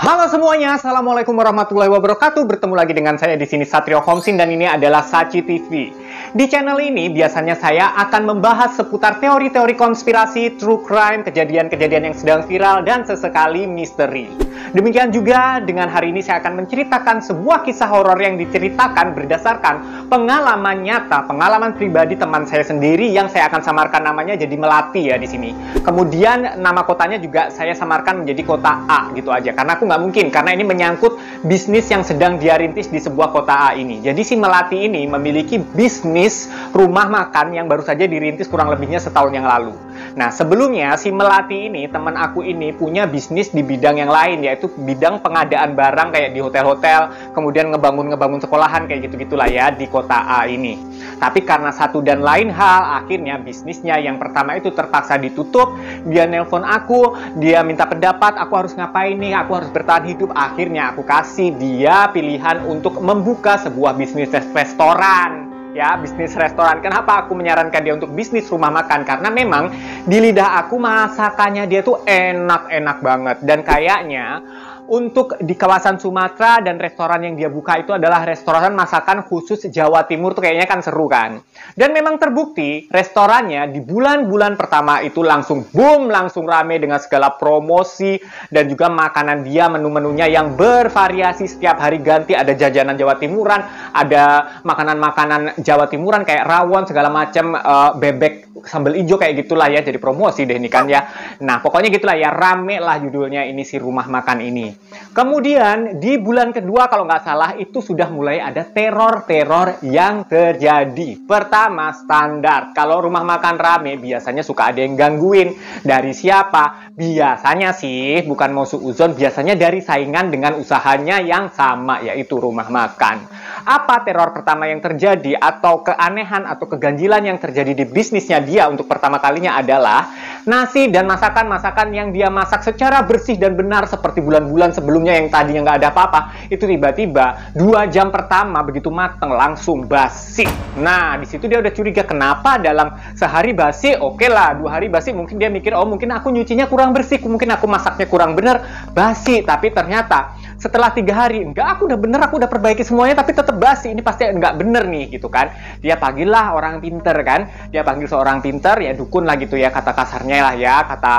Halo semuanya, assalamualaikum warahmatullahi wabarakatuh. Bertemu lagi dengan saya di sini Satrio Homsin dan ini adalah Sachi TV. Di channel ini biasanya saya akan membahas seputar teori-teori konspirasi, true crime, kejadian-kejadian yang sedang viral dan sesekali misteri. Demikian juga dengan hari ini saya akan menceritakan sebuah kisah horor yang diceritakan berdasarkan pengalaman nyata, pengalaman pribadi teman saya sendiri yang saya akan samarkan namanya jadi Melati ya di sini. Kemudian nama kotanya juga saya samarkan menjadi kota A gitu aja karena aku nggak mungkin, karena ini menyangkut bisnis yang sedang dia rintis di sebuah kota A ini. Jadi si Melati ini memiliki bisnis rumah makan yang baru saja dirintis kurang lebihnya setahun yang lalu. Nah sebelumnya si Melati ini, teman aku ini punya bisnis di bidang yang lain, yaitu bidang pengadaan barang kayak di hotel-hotel, kemudian ngebangun sekolahan kayak gitu-gitulah ya di kota A ini. Tapi karena satu dan lain hal, akhirnya bisnisnya yang pertama itu terpaksa ditutup. Dia nelpon aku, dia minta pendapat, aku harus ngapain nih, aku harus bertahan hidup. Akhirnya aku kasih dia pilihan untuk membuka sebuah bisnis restoran. Ya, bisnis restoran. Kenapa aku menyarankan dia untuk bisnis rumah makan? Karena memang di lidah aku masakannya dia tuh enak-enak banget. Dan kayaknya untuk di kawasan Sumatera dan restoran yang dia buka itu adalah restoran masakan khusus Jawa Timur tuh kayaknya kan seru kan. Dan memang terbukti restorannya di bulan-bulan pertama itu langsung boom, langsung rame dengan segala promosi dan juga makanan dia, menu-menunya yang bervariasi setiap hari ganti. Ada jajanan Jawa Timuran, ada makanan-makanan Jawa Timuran kayak rawon segala macam, bebek sambal ijo kayak gitulah ya, jadi promosi deh ini kan ya. Nah pokoknya gitulah ya, rame lah judulnya ini si rumah makan ini. Kemudian di bulan kedua kalau nggak salah itu sudah mulai ada teror-teror yang terjadi. Pertama, standar, kalau rumah makan rame biasanya suka ada yang gangguin. Dari siapa? Biasanya sih bukan mau suuzon, biasanya dari saingan dengan usahanya yang sama, yaitu rumah makan. Apa teror pertama yang terjadi atau keanehan atau keganjilan yang terjadi di bisnisnya dia untuk pertama kalinya adalah nasi dan masakan-masakan yang dia masak secara bersih dan benar seperti bulan-bulan sebelumnya yang tadinya nggak ada apa-apa, itu tiba-tiba 2 jam pertama begitu mateng langsung basi. Nah di situ dia udah curiga, kenapa dalam sehari basi, oke lah 2 hari basi, mungkin dia mikir oh mungkin aku nyucinya kurang bersih, mungkin aku masaknya kurang bener, basi. Tapi ternyata setelah 3 hari, enggak, aku udah bener, aku udah perbaiki semuanya, tapi tetap basi, ini pasti enggak bener nih, gitu kan. Dia panggil lah orang pinter kan, dia panggil seorang pinter, ya dukun lah gitu ya, kata kasarnya lah ya, kata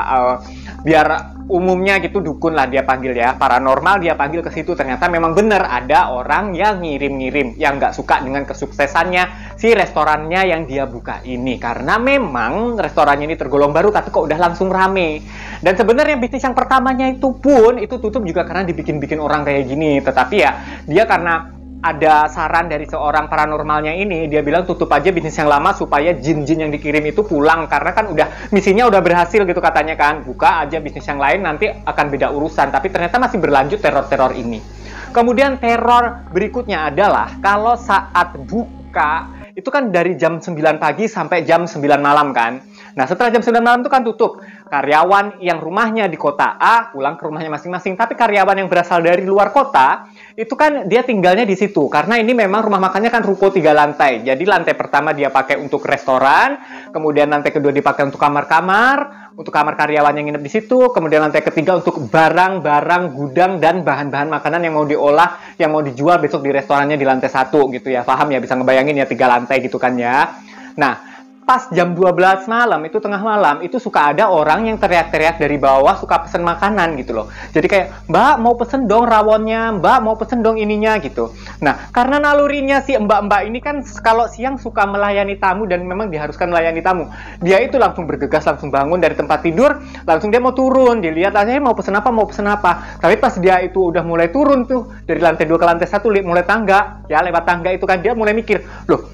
biar umumnya gitu dukun lah dia panggil ya, paranormal dia panggil ke situ. Ternyata memang bener ada orang yang ngirim-ngirim, yang nggak suka dengan kesuksesannya si restorannya yang dia buka ini, karena memang restorannya ini tergolong baru tapi kok udah langsung rame. Dan sebenarnya bisnis yang pertamanya itu pun itu tutup juga karena dibikin-bikin orang kayak gini. Tetapi ya dia karena ada saran dari seorang paranormalnya ini, dia bilang tutup aja bisnis yang lama supaya jin-jin yang dikirim itu pulang, karena kan udah misinya udah berhasil gitu katanya kan, buka aja bisnis yang lain nanti akan beda urusan. Tapi ternyata masih berlanjut teror-teror ini. Kemudian teror berikutnya adalah kalau saat buka itu kan dari jam 9 pagi sampai jam 9 malam kan. Nah setelah jam 9 malam itu kan tutup. Karyawan yang rumahnya di kota A pulang ke rumahnya masing-masing, tapi karyawan yang berasal dari luar kota itu kan dia tinggalnya di situ, karena ini memang rumah makannya kan ruko 3 lantai. Jadi lantai pertama dia pakai untuk restoran, kemudian lantai kedua dipakai untuk kamar-kamar, untuk kamar karyawan yang nginep di situ, kemudian lantai ketiga untuk barang-barang gudang dan bahan-bahan makanan yang mau diolah, yang mau dijual besok di restorannya di lantai 1 gitu ya. Paham ya, bisa ngebayangin ya 3 lantai gitu kan ya. Nah pas jam 12 malam, itu tengah malam, itu suka ada orang yang teriak-teriak dari bawah, suka pesen makanan gitu loh. Jadi kayak, mbak mau pesen dong rawonnya, mbak mau pesen dong ininya gitu. Nah, karena nalurinya si mbak-mbak ini kan kalau siang suka melayani tamu dan memang diharuskan melayani tamu. Dia itu langsung bergegas, langsung bangun dari tempat tidur, langsung dia mau turun, dilihat aja mau pesen apa, mau pesen apa. Tapi pas dia itu udah mulai turun tuh, dari lantai 2 ke lantai 1, mulai tangga, ya lewat tangga itu kan dia mulai mikir, loh,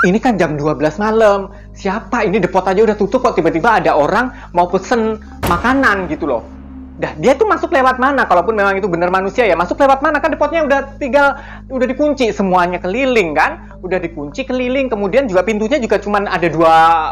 ini kan jam 12 malam, siapa ini, depot aja udah tutup kok tiba-tiba ada orang mau pesen makanan gitu loh. Dah dia tuh masuk lewat mana? Kalaupun memang itu benar manusia ya, masuk lewat mana? Kan depotnya udah dikunci semuanya keliling kan? Udah dikunci keliling, kemudian juga pintunya juga cuman ada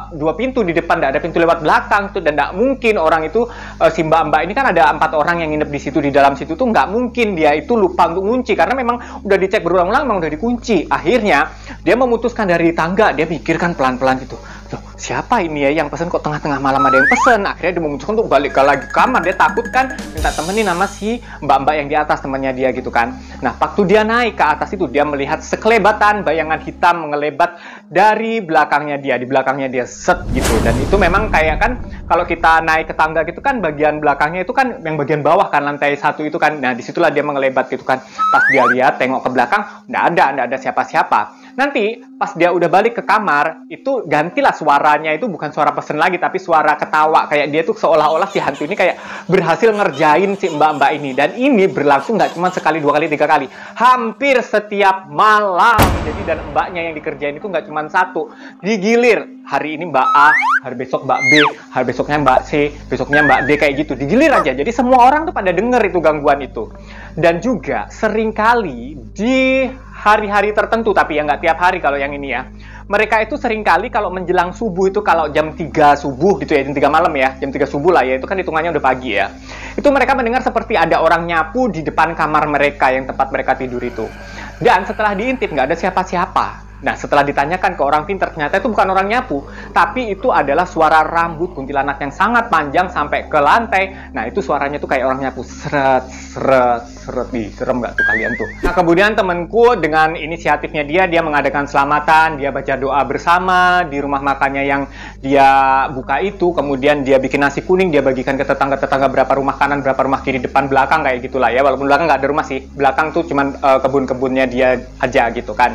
dua pintu di depan, nggak ada pintu lewat belakang tuh, dan nggak mungkin orang itu si mbak-mbak ini kan ada 4 orang yang nginep di situ, di dalam situ tuh nggak mungkin dia itu lupa untuk kunci, karena memang udah dicek berulang-ulang memang udah dikunci. Akhirnya dia memutuskan dari tangga, dia pikirkan pelan-pelan gitu. Loh, siapa ini ya yang pesen, kok tengah-tengah malam ada yang pesen. Akhirnya dia memutuskan untuk balik lagi ke kamar. Dia takut kan, minta temenin sama si mbak-mbak yang di atas, temannya dia gitu kan. Nah, waktu dia naik ke atas itu, dia melihat sekelebatan bayangan hitam mengelebat dari belakangnya dia. Di belakangnya dia set gitu. Dan itu memang kayak kan, kalau kita naik ke tangga gitu kan, bagian belakangnya itu kan yang bagian bawah kan, lantai 1 itu kan. Nah, disitulah dia mengelebat gitu kan. Pas dia lihat, tengok ke belakang, nggak ada siapa-siapa. Nanti pas dia udah balik ke kamar, itu gantilah suaranya, itu bukan suara pesen lagi, tapi suara ketawa. Kayak dia tuh seolah-olah si hantu ini kayak berhasil ngerjain si mbak-mbak ini. Dan ini berlangsung nggak cuma sekali, 2 kali, 3 kali, hampir setiap malam. Jadi dan mbaknya yang dikerjain itu nggak cuma 1, digilir. Hari ini mbak A, hari besok mbak B, hari besoknya mbak C, besoknya mbak D, kayak gitu. Digilir aja. Jadi semua orang tuh pada denger itu gangguan itu. Dan juga seringkali di hari-hari tertentu, tapi ya nggak tiap hari kalau yang ini ya. Mereka itu seringkali kalau menjelang subuh itu, kalau jam 3 subuh gitu ya, jam 3 malam ya, jam 3 subuh lah ya, itu kan hitungannya udah pagi ya. Itu mereka mendengar seperti ada orang nyapu di depan kamar mereka yang tempat mereka tidur itu. Dan setelah diintip nggak ada siapa-siapa. Nah, setelah ditanyakan ke orang pintar, ternyata itu bukan orang nyapu, tapi itu adalah suara rambut kuntilanak yang sangat panjang sampai ke lantai. Nah, itu suaranya tuh kayak orang nyapu, seret, seret, seret. Ih, serem nggak tuh kalian tuh? Nah, kemudian temenku dengan inisiatifnya dia mengadakan selamatan, dia baca doa bersama di rumah makannya yang dia buka itu, kemudian dia bikin nasi kuning, dia bagikan ke tetangga-tetangga berapa rumah kanan, berapa rumah kiri, depan, belakang, kayak gitulah ya. Walaupun belakang nggak ada rumah sih, belakang tuh cuman kebun-kebunnya dia aja gitu kan.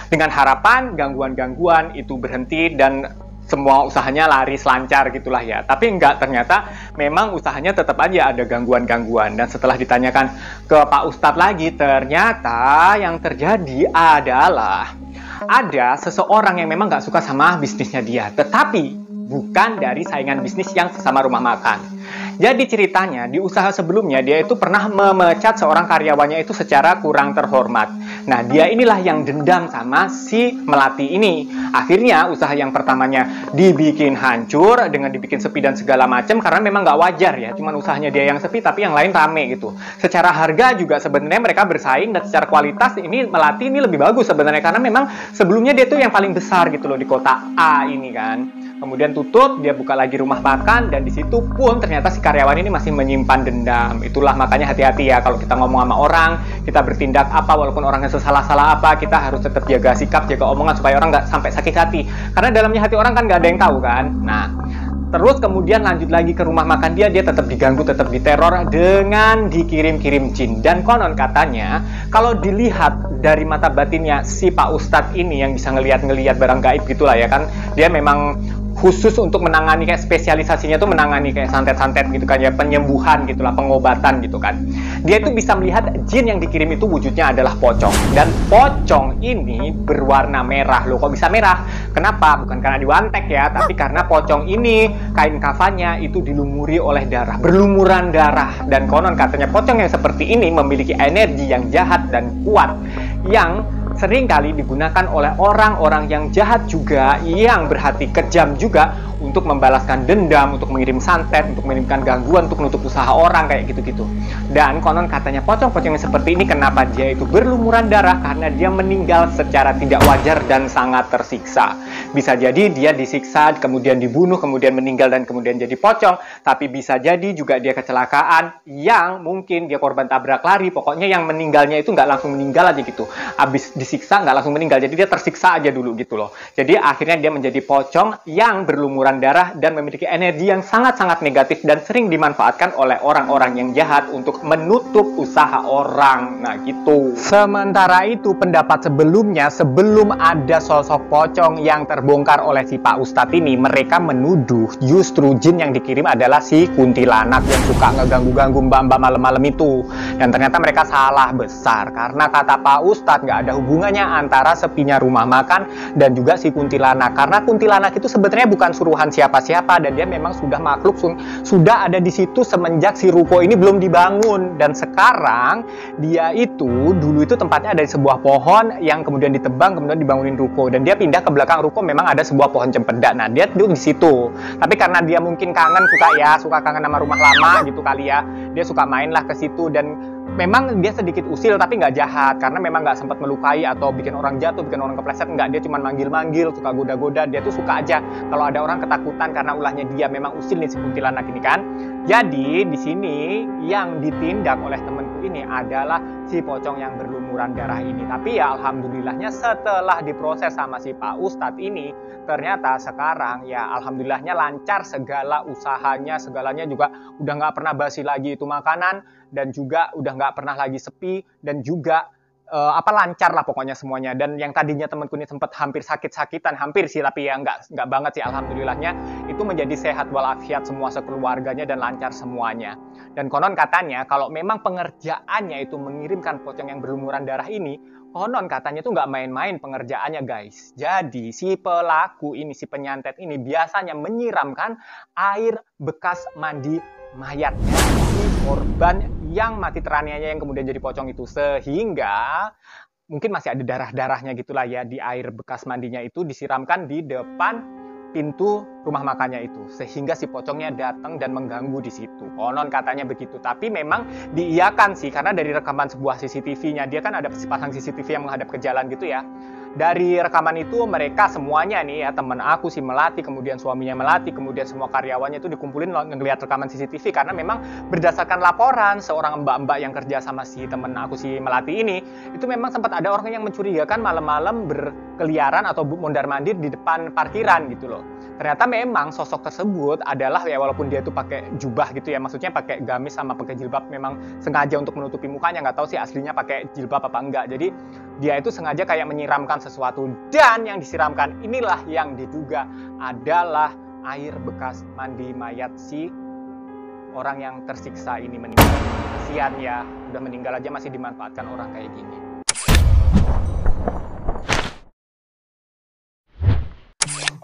Dengan harapan gangguan-gangguan itu berhenti dan semua usahanya lari selancar gitulah ya. Tapi enggak, ternyata memang usahanya tetap aja ada gangguan-gangguan. Dan setelah ditanyakan ke Pak Ustadz lagi, ternyata yang terjadi adalah ada seseorang yang memang nggak suka sama bisnisnya dia, tetapi bukan dari saingan bisnis yang sesama rumah makan. Jadi ceritanya, di usaha sebelumnya dia itu pernah memecat seorang karyawannya itu secara kurang terhormat. Nah, dia inilah yang dendam sama si melati ini. Akhirnya usaha yang pertamanya dibikin hancur dengan dibikin sepi dan segala macam, karena memang nggak wajar ya, cuman usahanya dia yang sepi tapi yang lain rame gitu. Secara harga juga sebenarnya mereka bersaing, dan secara kualitas ini melati ini lebih bagus sebenarnya, karena memang sebelumnya dia tuh yang paling besar gitu loh di kota A ini kan. Kemudian tutup, dia buka lagi rumah makan, dan di situ pun ternyata si karyawan ini masih menyimpan dendam. Itulah makanya hati-hati ya kalau kita ngomong sama orang, kita bertindak apa, walaupun orangnya sesalah-salah apa, kita harus tetap jaga sikap, jaga omongan supaya orang nggak sampai sakit hati. Karena dalamnya hati orang kan nggak ada yang tahu kan. Nah, terus kemudian lanjut lagi ke rumah makan dia tetap diganggu, tetap diteror dengan dikirim-kirim jin. Dan konon katanya, kalau dilihat dari mata batinnya si Pak Ustadz ini yang bisa ngelihat barang gaib gitulah ya kan, dia memang khusus untuk menangani, kayak spesialisasinya tuh menangani kayak santet-santet gitu kan ya, penyembuhan gitulah, pengobatan gitu kan. Dia itu bisa melihat jin yang dikirim itu wujudnya adalah pocong, dan pocong ini berwarna merah. Loh, kok bisa merah? Kenapa? Bukan karena diwantek ya, tapi karena pocong ini kain kafannya itu dilumuri oleh darah, berlumuran darah. Dan konon katanya pocong yang seperti ini memiliki energi yang jahat dan kuat, yang sering kali digunakan oleh orang-orang yang jahat juga, yang berhati kejam juga, untuk membalaskan dendam, untuk mengirim santet, untuk mengirimkan gangguan, untuk menutup usaha orang kayak gitu-gitu. Dan konon katanya pocong-pocong yang seperti ini, kenapa dia itu berlumuran darah? Karena dia meninggal secara tidak wajar dan sangat tersiksa. Bisa jadi dia disiksa, kemudian dibunuh, kemudian meninggal, dan kemudian jadi pocong. Tapi bisa jadi juga dia kecelakaan, yang mungkin dia korban tabrak lari. Pokoknya yang meninggalnya itu nggak langsung meninggal aja gitu. Abis disiksa nggak langsung meninggal, jadi dia tersiksa aja dulu gitu loh. Jadi akhirnya dia menjadi pocong yang berlumuran darah dan memiliki energi yang sangat-sangat negatif, dan sering dimanfaatkan oleh orang-orang yang jahat untuk menutup usaha orang. Nah gitu. Sementara itu pendapat sebelumnya, sebelum ada sosok pocong yang terbongkar oleh si Pak Ustadz ini, mereka menuduh justru jin yang dikirim adalah si kuntilanak yang suka ngeganggu-ganggu mbak-mbak malam-malam itu. Dan ternyata mereka salah besar, karena kata Pak Ustadz nggak ada hubungannya antara sepinya rumah makan dan juga si kuntilanak. Karena kuntilanak itu sebenarnya bukan suruhan siapa-siapa, dan dia memang sudah makhluk, sudah ada di situ semenjak si ruko ini belum dibangun. Dan sekarang dia itu dulu itu tempatnya ada di sebuah pohon yang kemudian ditebang, kemudian dibangunin ruko, dan dia pindah ke belakang ruko, memang ada sebuah pohon cempedak. Nah, dia duduk di situ. Tapi karena dia mungkin kangen, suka kangen sama rumah lama gitu kali ya, dia suka mainlah ke situ. Dan memang dia sedikit usil tapi nggak jahat, karena memang nggak sempat melukai atau bikin orang jatuh, bikin orang kepleset, nggak. Dia cuma manggil-manggil, suka goda-goda. Dia tuh suka aja kalau ada orang ketakutan karena ulahnya dia. Memang usil nih si kuntilanak ini kan. Jadi di sini yang ditindak oleh temenku ini adalah si pocong yang berlumuran darah ini. Tapi ya alhamdulillahnya setelah diproses sama si Pak Ustadz ini, ternyata sekarang ya alhamdulillahnya lancar segala usahanya, segalanya juga udah nggak pernah basi lagi itu makanan, dan juga udah nggak pernah lagi sepi, dan juga lancar lah pokoknya semuanya. Dan yang tadinya temanku ini sempat hampir sakit-sakitan, hampir sih, tapi ya nggak banget sih alhamdulillahnya, itu menjadi sehat walafiat semua sekeluarganya dan lancar semuanya. Dan konon katanya kalau memang pengerjaannya itu mengirimkan pocong yang berlumuran darah ini, konon katanya tuh nggak main-main pengerjaannya guys. Jadi si pelaku ini, si penyantet ini biasanya menyiramkan air bekas mandi mayatnya si korban yang mati teraniaya yang kemudian jadi pocong itu, sehingga mungkin masih ada darah-darahnya gitulah ya di air bekas mandinya itu, disiramkan di depan pintu rumah makannya itu, sehingga si pocongnya datang dan mengganggu di situ. Konon katanya begitu, tapi memang diiyakan sih karena dari rekaman sebuah CCTV-nya, dia kan ada pasang CCTV yang menghadap ke jalan gitu ya. Dari rekaman itu mereka semuanya nih ya, temen aku si Melati, kemudian suaminya Melati, kemudian semua karyawannya itu dikumpulin ngelihat rekaman CCTV, karena memang berdasarkan laporan seorang mbak-mbak yang kerja sama si temen aku si Melati ini, itu memang sempat ada orang yang mencurigakan malam-malam berkeliaran atau mondar-mandir di depan parkiran gitu loh. Ternyata memang sosok tersebut adalah ya, walaupun dia itu pakai jubah gitu ya, maksudnya pakai gamis sama pakai jilbab, memang sengaja untuk menutupi mukanya, nggak tahu sih aslinya pakai jilbab apa enggak. Jadi dia itu sengaja kayak menyiramkan sesuatu, dan yang disiramkan inilah yang diduga adalah air bekas mandi mayat si orang yang tersiksa ini meninggal. Kasian ya, udah meninggal aja masih dimanfaatkan orang kayak gini.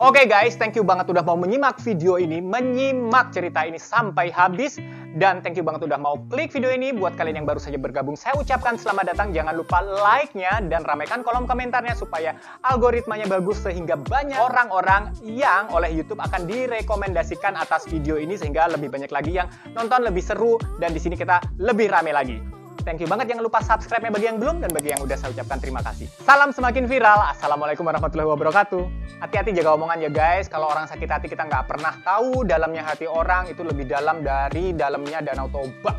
Oke guys, thank you banget udah mau menyimak video ini, menyimak cerita ini sampai habis. Dan thank you banget udah mau klik video ini. Buat kalian yang baru saja bergabung, saya ucapkan selamat datang. Jangan lupa like-nya dan ramaikan kolom komentarnya supaya algoritmanya bagus, sehingga banyak orang-orang yang oleh YouTube akan direkomendasikan atas video ini, sehingga lebih banyak lagi yang nonton, lebih seru, dan di sini kita lebih rame lagi. Thank you banget, jangan lupa subscribe-nya bagi yang belum, dan bagi yang udah saya ucapkan terima kasih. Salam semakin viral. Assalamualaikum warahmatullahi wabarakatuh. Hati-hati jaga omongan ya guys. Kalau orang sakit hati kita nggak pernah tahu dalamnya hati orang itu lebih dalam dari dalamnya Danau Toba.